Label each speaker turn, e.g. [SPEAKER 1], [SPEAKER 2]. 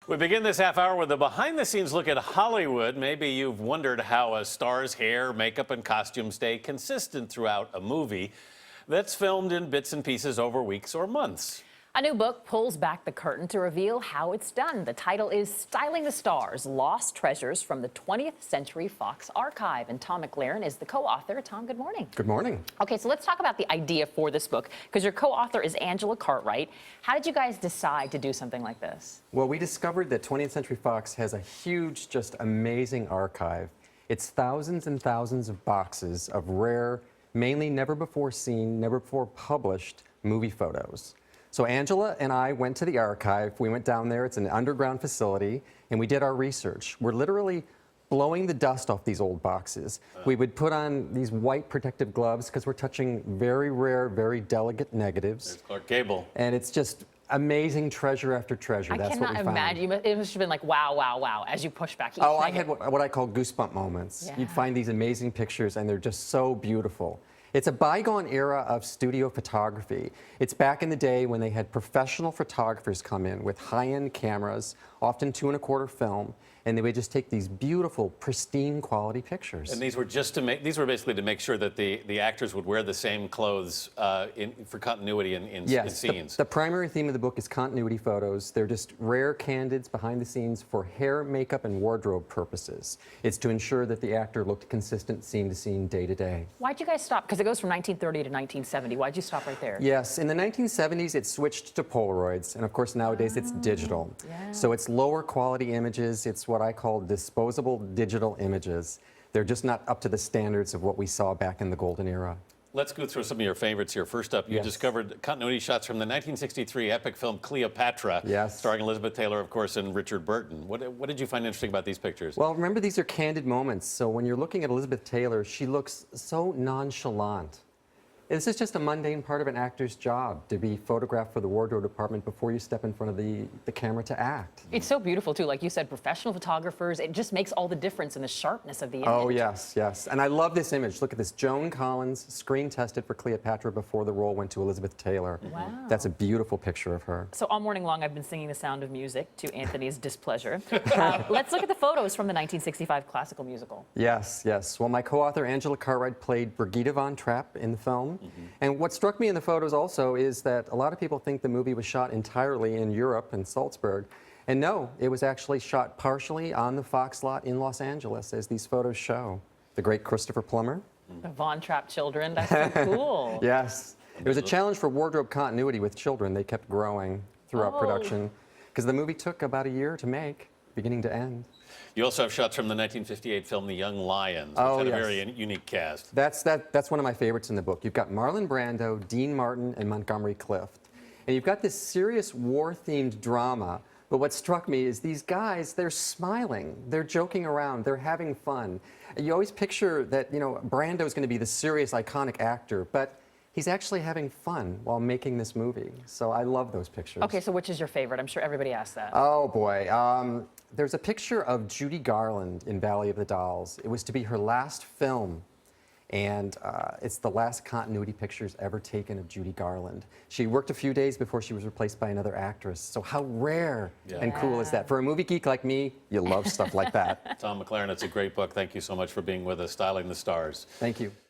[SPEAKER 1] We begin this half hour with a behind-the-scenes look at Hollywood. Maybe you've wondered how a star's hair, makeup, and costume stay consistent throughout a movie that's filmed in bits and pieces over weeks or months.
[SPEAKER 2] A new book pulls back the curtain to reveal how it's done. The title is Styling the Stars, Lost Treasures from the 20th Century Fox Archive. And Tom McLaren is the co-author. Tom, good morning.
[SPEAKER 3] Good morning.
[SPEAKER 2] Okay, so let's talk about the idea for this book, because your co-author is Angela Cartwright. How did you guys decide to do something like this?
[SPEAKER 3] Well, we discovered that 20th Century Fox has a huge, just amazing archive. It's thousands and thousands of boxes of rare, mainly never before seen, never before published movie photos. So Angela and I went to the archive. We went down there. It's an underground facility, and we did our research. We're literally blowing the dust off these old boxes. We would put on these white protective gloves because we're touching very rare, very delicate negatives.
[SPEAKER 1] There's Clark Gable.
[SPEAKER 3] And it's just amazing treasure after treasure. That's what we found.
[SPEAKER 2] I cannot imagine. It must have been like, wow, wow, wow, as you push back each
[SPEAKER 3] Oh, I
[SPEAKER 2] negative.
[SPEAKER 3] had what I call goosebump moments.
[SPEAKER 2] Yeah.
[SPEAKER 3] You'd find these amazing pictures, and they're just so beautiful. It's a bygone era of studio photography. It's back in the day when they had professional photographers come in with high-end cameras, often 2¼ film, and they would just take these beautiful, pristine quality pictures.
[SPEAKER 1] And these were basically to make sure that the actors would wear the same clothes for continuity in scenes.
[SPEAKER 3] The primary theme of the book is continuity photos. They're just rare candids behind the scenes for hair, makeup, and wardrobe purposes. It's to ensure that the actor looked consistent scene to scene, day to day.
[SPEAKER 2] Why'd you guys stop? Because it goes from 1930 to 1970. Why'd you stop right there?
[SPEAKER 3] Yes, in the 1970s it switched to Polaroids, and of course nowadays it's digital.
[SPEAKER 2] Yeah.
[SPEAKER 3] So it's lower quality images. It's what I call disposable digital images. They're just not up to the standards of what we saw back in the golden era.
[SPEAKER 1] Let's go through some of your favorites here. First up, you discovered continuity shots from the 1963 epic film Cleopatra, starring Elizabeth Taylor, of course, and Richard Burton. What did you find interesting about these pictures?
[SPEAKER 3] Well, remember, these are candid moments. So when you're looking at Elizabeth Taylor, she looks so nonchalant. This is just a mundane part of an actor's job, to be photographed for the wardrobe department before you step in front of the camera to act.
[SPEAKER 2] It's so beautiful, too. Like you said, professional photographers, it just makes all the difference in the sharpness of the image.
[SPEAKER 3] Oh, yes, yes. And I love this image. Look at this. Joan Collins screen tested for Cleopatra before the role went to Elizabeth Taylor.
[SPEAKER 2] Wow.
[SPEAKER 3] That's a beautiful picture of her.
[SPEAKER 2] So all morning long, I've been singing The Sound of Music to Anthony's displeasure. Let's look at the photos from the 1965 classical musical.
[SPEAKER 3] Yes, yes. Well, my co-author Angela Cartwright played Brigitte von Trapp in the film. And what struck me in the photos also is that a lot of people think the movie was shot entirely in Europe, in Salzburg. And no, it was actually shot partially on the Fox lot in Los Angeles, as these photos show. The great Christopher Plummer.
[SPEAKER 2] The Von Trapp children, that's so cool.
[SPEAKER 3] Yes. It was a challenge for wardrobe continuity with children. They kept growing throughout production, because the movie took about a year to make, beginning to end.
[SPEAKER 1] You also have shots from the 1958 film The Young Lions, which had a very unique cast.
[SPEAKER 3] That's one of my favorites in the book. You've got Marlon Brando, Dean Martin, and Montgomery Clift. And you've got this serious war-themed drama. But what struck me is these guys, they're smiling, they're joking around, they're having fun. You always picture that, you know, Brando's going to be the serious, iconic actor, but he's actually having fun while making this movie. So I love those pictures.
[SPEAKER 2] Okay, so which is your favorite? I'm sure everybody asked that.
[SPEAKER 3] Oh, boy. There's a picture of Judy Garland in Valley of the Dolls. It was to be her last film. And it's the last continuity pictures ever taken of Judy Garland. She worked a few days before she was replaced by another actress. So how rare and cool is that? For a movie geek like me, you love stuff like that.
[SPEAKER 1] Tom McLaren, it's a great book. Thank you so much for being with us, Styling the Stars.
[SPEAKER 3] Thank you.